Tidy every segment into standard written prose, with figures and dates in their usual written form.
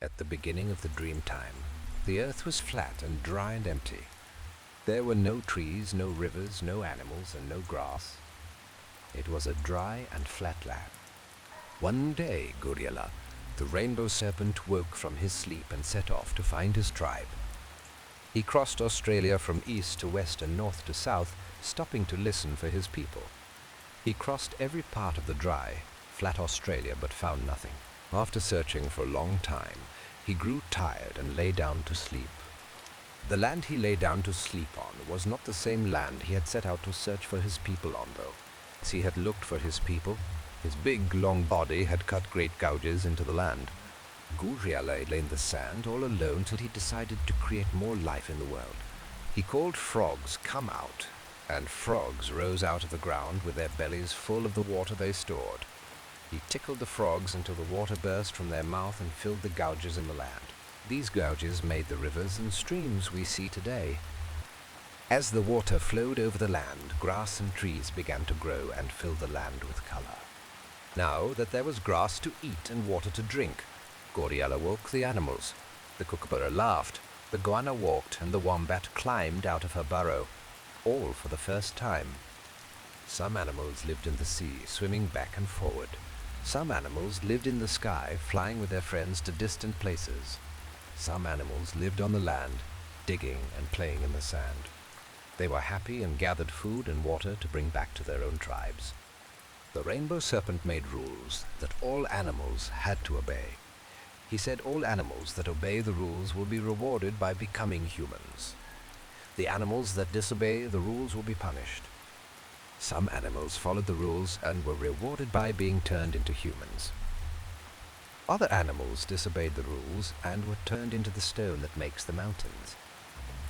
At the beginning of the dream time, the earth was flat and dry and empty. There were no trees, no rivers, no animals, and no grass. It was a dry and flat land. One day, Guriela, the Rainbow Serpent, woke from his sleep and set off to find his tribe. He crossed Australia from east to west and north to south, stopping to listen for his people. He crossed every part of the dry, flat Australia, but found nothing. After searching for a long time, he grew tired and lay down to sleep. The land he lay down to sleep on was not the same land he had set out to search for his people on, though. As he had looked for his people, his big, long body had cut great gouges into the land. Guriela lay in the sand all alone till he decided to create more life in the world. He called frogs, "Come out," and frogs rose out of the ground with their bellies full of the water they stored. He tickled the frogs until the water burst from their mouth and filled the gouges in the land. These gouges made the rivers and streams we see today. As the water flowed over the land, grass and trees began to grow and fill the land with color. Now that there was grass to eat and water to drink, Guriela woke the animals. The kookaburra laughed, the goanna walked, and the wombat climbed out of her burrow, all for the first time. Some animals lived in the sea, swimming back and forward. Some animals lived in the sky, flying with their friends to distant places. Some animals lived on the land, digging and playing in the sand. They were happy and gathered food and water to bring back to their own tribes. The Rainbow Serpent made rules that all animals had to obey. He said all animals that obey the rules will be rewarded by becoming humans. The animals that disobey the rules will be punished. Some animals followed the rules and were rewarded by being turned into humans. Other animals disobeyed the rules and were turned into the stone that makes the mountains.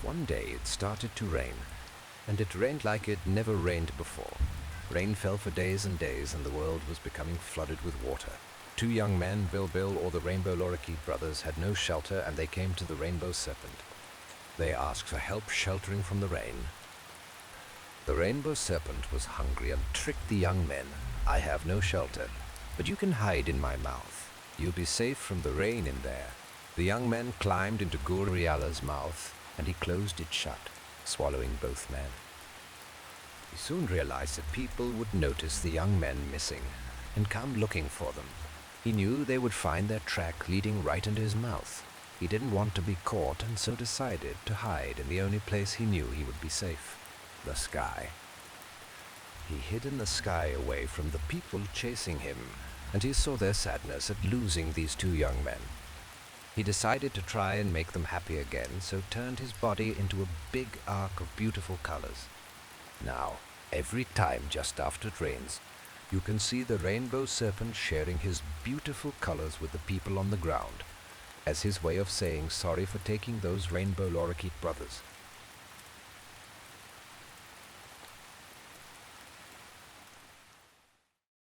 One day it started to rain, and it rained like it never rained before. Rain fell for days and days, and the world was becoming flooded with water. Two young men, Bill or the Rainbow Lorikeet brothers, had no shelter, and they came to the Rainbow Serpent. They asked for help sheltering from the rain. The Rainbow Serpent was hungry and tricked the young men. "I have no shelter, but you can hide in my mouth. You'll be safe from the rain in there." The young men climbed into Guriela's mouth, and he closed it shut, swallowing both men. He soon realized that people would notice the young men missing and come looking for them. He knew they would find their track leading right into his mouth. He didn't want to be caught, and so decided to hide in the only place he knew he would be safe: the sky. He hid in the sky away from the people chasing him, and he saw their sadness at losing these two young men. He decided to try and make them happy again, so turned his body into a big arc of beautiful colors. Now, every time just after it rains, you can see the Rainbow Serpent sharing his beautiful colors with the people on the ground, as his way of saying sorry for taking those Rainbow Lorikeet brothers.